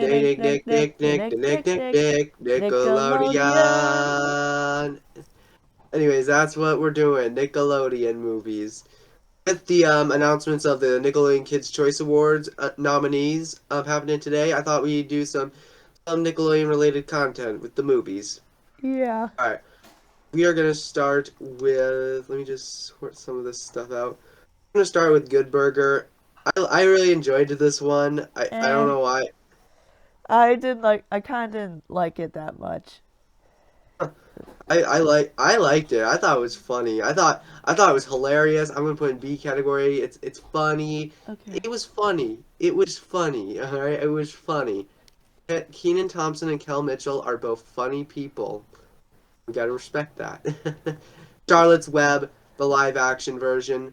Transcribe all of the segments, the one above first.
Nick, Nick, Nick, Nick, Nick, Nick, Nick, Nickelodeon. Nickelodeon. Anyways, that's what we're doing. Nickelodeon movies. With the announcements of the Nickelodeon Kids' Choice Awards nominees happening today, I thought we'd do some Nickelodeon related content with the movies. Yeah. All right, we are gonna start with. Let me just sort some of this stuff out. I'm gonna start with Good Burger. I really enjoyed this one. I don't Eh. know why. I kinda didn't like it that much. I liked it. I thought it was funny. I thought it was hilarious. I'm gonna put in B category. It's funny. Okay. It was funny. It was funny. All right, it was funny. Keenan Thompson and Kel Mitchell are both funny people. We gotta respect that. Charlotte's Web, the live action version.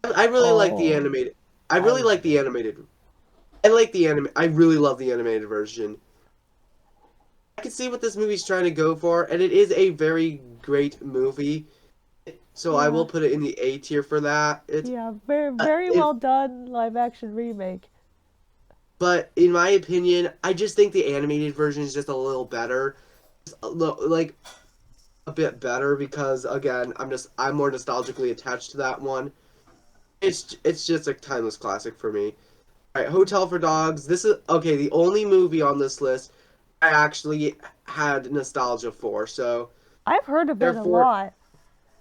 I really like the Oh, animated. I I really like the love animated. I like the anime. I really love the animated version. I can see what this movie's trying to go for, and it is a very great movie. So I Yeah. will put it in the A tier for that. Yeah, very very If well done live action remake. but in my opinion, I just think the animated version is just a little better, like a bit better because again, I'm more nostalgically attached to that one. It's just a timeless classic for me. All right, Hotel for Dogs. This is okay. The only movie on this list I actually had nostalgia for. So I've heard of it a therefore, lot.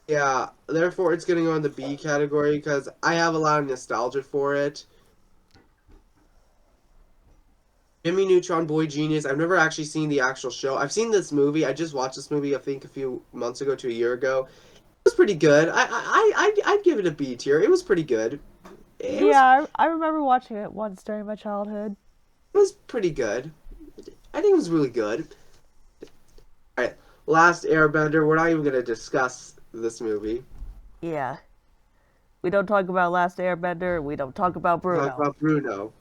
yeah, therefore it's gonna go in the B category because I have a lot of nostalgia for it. Jimmy Neutron Boy Genius. I've never actually seen the actual show. I've seen this movie. I just watched this movie. I think a few months ago to a year ago. It was pretty good. I'd give it a B tier. It was pretty good. It was Yeah, I remember watching it once during my childhood. it was pretty good. I think it was really good. All right, Last Airbender. We're not even gonna discuss this movie. Yeah. We don't talk about Last Airbender. We don't talk about We'll talk Bruno. about Bruno.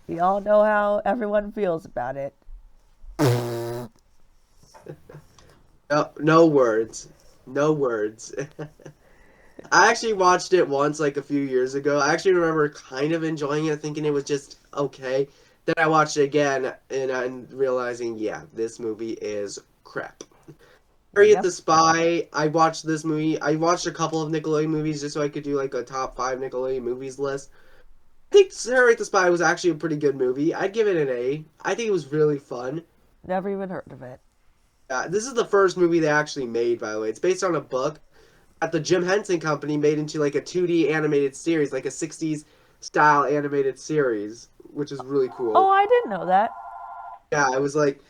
We all know how everyone feels about it. No, no words. No words. I actually watched it once, like a few years ago. I actually remember kind of enjoying it, thinking it was just okay. Then I watched it again and realizing, yeah, this movie is crap. Harriet Yep. the Spy. I watched this movie. I watched a couple of Nickelodeon movies just so I could do like a top five Nickelodeon movies list. I think Harriet the Spy was actually a pretty good movie. I'd give it an A. I think it was really fun. Never even heard of it. This is the first movie they actually made, by the way. It's based on a book that the Jim Henson Company made into like a 2D animated series, like a 60s style animated series, which is really Oh, cool. I didn't know that. Yeah, it was like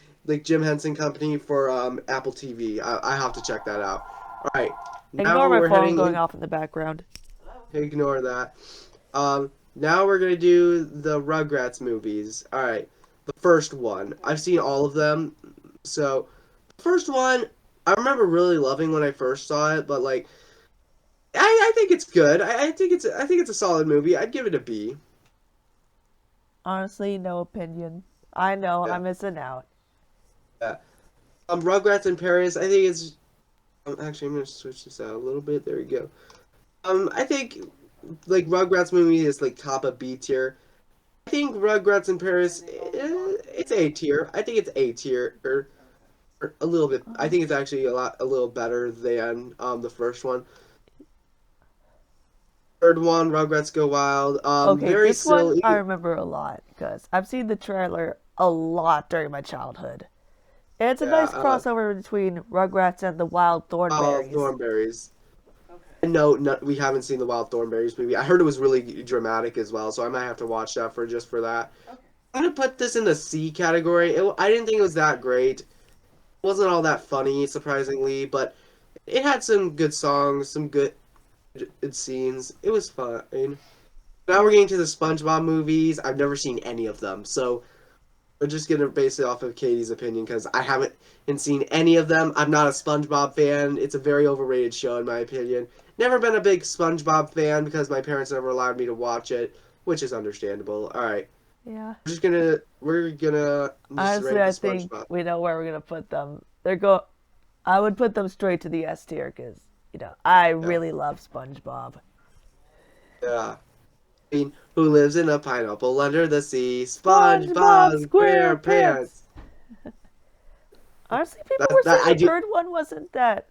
Jim Henson Company for Apple TV. I have to check that out. All right, now Ignore my we're phone heading going in. off in the background. Ignore that. Now we're gonna do the Rugrats movies. All right, the first one. I've seen all of them. So, the first one, I remember really loving when I first saw it, but like, I think it's good. I think it's a solid movie. I'd give it a B. Honestly, no opinion. I know Yeah, I'm missing out. yeah. Rugrats in Paris. I think it's. Actually, I'm gonna switch this out a little bit. There we go. I think like Rugrats movie is like top of B tier. I think Rugrats in Paris, it's A tier. I think it's A tier or a little bit. I think it's actually a little better than the first one. Third one, Rugrats Go Wild. Okay, Very this one I silly. remember a lot because I've seen the trailer a lot during my childhood. It's a Yeah, nice crossover between Rugrats and the Wild Wild Thornberries. Thornberries. No, no, we haven't seen the Wild Thornberries movie. I heard it was really dramatic as well, so I might have to watch that for just for that. I'm gonna put this in the C category. I didn't think it was that great. It wasn't all that funny, surprisingly, but it had some good songs, some good scenes. It was fine. Now we're getting to the SpongeBob movies. I've never seen any of them, so we're just gonna base it off of Katie's opinion because I haven't seen any of them. I'm not a SpongeBob fan. It's a very overrated show in my opinion. Never been a big SpongeBob fan because my parents never allowed me to watch it, which is understandable. All right, Yeah. we're gonna just Honestly, rank the I think SpongeBob. we know where we're gonna put them. I would put them straight to the S tier because I Yeah, really love SpongeBob. yeah. I mean, who lives in a pineapple under the sea. SpongeBob SpongeBob SquarePants. SquarePants. Honestly, people That were that saying I the do. third one wasn't that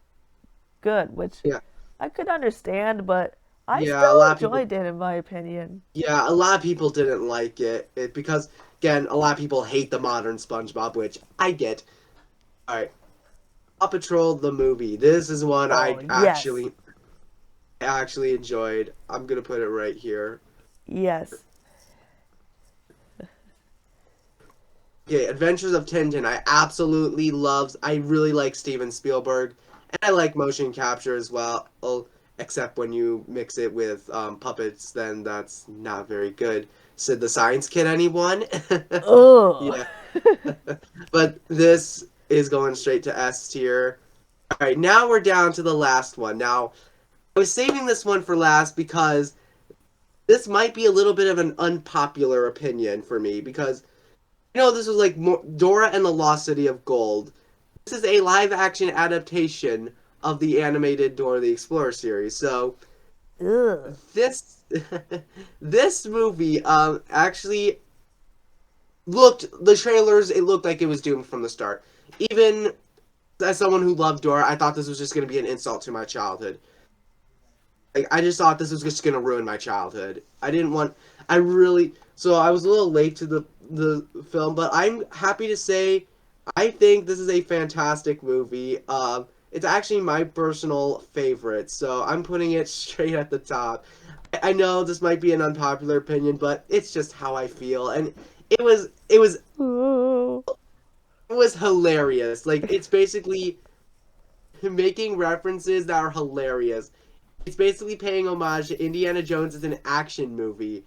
good, which Yeah, I could understand, but I yeah. still A lot of people. enjoyed it in my opinion. Yeah, a lot of people didn't like it because again, a lot of people hate the modern SpongeBob, which I get. All right, Paw Patrol the movie. This is one Oh, yes. I actually enjoyed. I'm gonna put it right here. Yes. Okay, Adventures of Tintin. I absolutely loves. I really like Steven Spielberg, and I like motion capture as well. Oh, except when you mix it with puppets, then that's not very good. Sid the Science Kid, anyone? Ugh. Yeah, but this is going straight to S tier. All right, now we're down to the last one. Now, I was saving this one for last because this might be a little bit of an unpopular opinion for me because this was like Dora and the Lost City of Gold. This is a live action adaptation of the animated Dora the Explorer series. So Ugh. this this movie actually looked the trailers. It looked like it was doomed from the start. Even as someone who loved Dora, I thought this was just going to be an insult to my childhood. Like I just thought this was just going to ruin my childhood. I didn't want. I really. So I was a little late to the film, but I'm happy to say I think this is a fantastic movie. It's actually my personal favorite, so I'm putting it straight at the top. I know this might be an unpopular opinion, but it's just how I feel, and Ooh. it was hilarious. Like it's basically making references that are hilarious. It's basically paying homage to Indiana Jones as an action movie.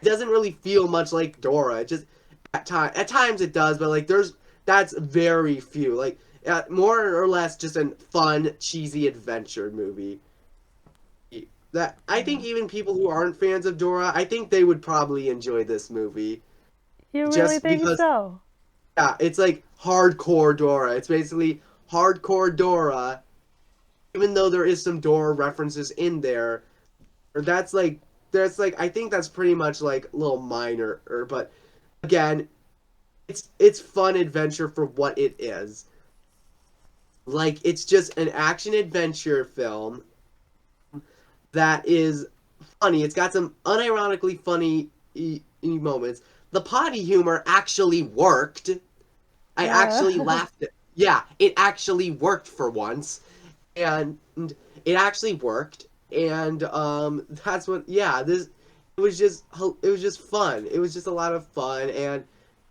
It doesn't really feel much like Dora. It just at times it does, but like that's very few. Like more or less just a fun, cheesy adventure movie. That I think Yeah. even people who aren't fans of Dora, I think they would probably enjoy this movie You really just think because so? yeah, it's like hardcore Dora. It's basically hardcore Dora, even though there is some Dora references in there. Or that's like I think that's pretty much like a little minor, but again, it's fun adventure for what it is. Like it's just an action adventure film that is funny. It's got some unironically funny moments. The potty humor actually worked. I actually laughed. Yeah, it actually worked for once, and it actually worked. And that's what. Yeah, this it was just fun. It was just a lot of fun, and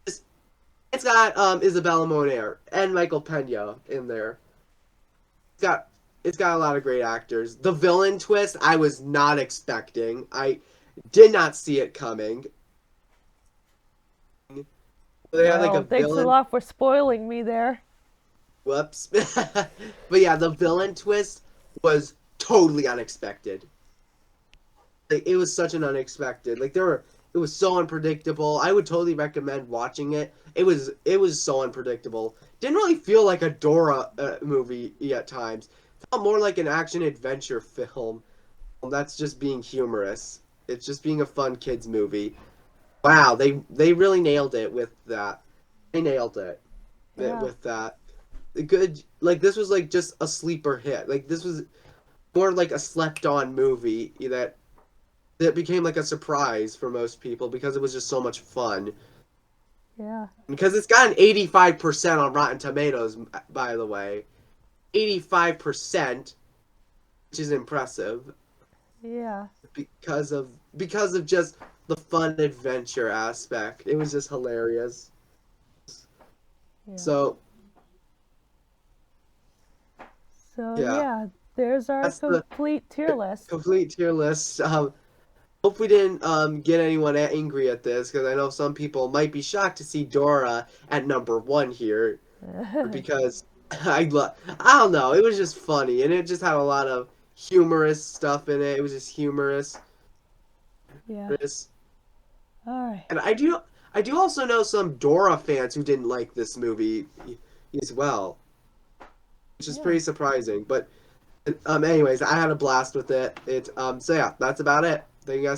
it's got Isabella Moner and Michael Pena in there. It's got it's got a lot of great actors. The villain twist I was not expecting. I did not see it coming. They had like a Well, thanks a villain. lot for spoiling me there. Whoops. But yeah, the villain twist was totally unexpected. Like it was such an unexpected. It was so unpredictable. I would totally recommend watching it. It was so unpredictable. Didn't really feel like a Dora movie at times. Felt more like an action adventure film. That's just being humorous. It's just being a fun kids movie. Wow, they really nailed it with that. They nailed it Yeah. with that. Good, like this was like just a sleeper hit. Like this was more like a slept on movie that became like a surprise for most people because it was just so much fun. Yeah. Because it's got an 85% on Rotten Tomatoes, by the way. 85%, which is impressive Yeah. because of just the fun adventure aspect. It was just hilarious. Yeah. So, So yeah, yeah, there's our that's the complete tier list. complete tier list. Hope we didn't get anyone angry at this because I know some people might be shocked to see Dora at number one here because I don't know, it was just funny and it just had a lot of humorous stuff in it. It was just humorous. Yeah. All right. And I do also know some Dora fans who didn't like this movie as well, which is Yeah. pretty surprising. But anyways, I had a blast with it. So yeah, that's about it. Thank you guys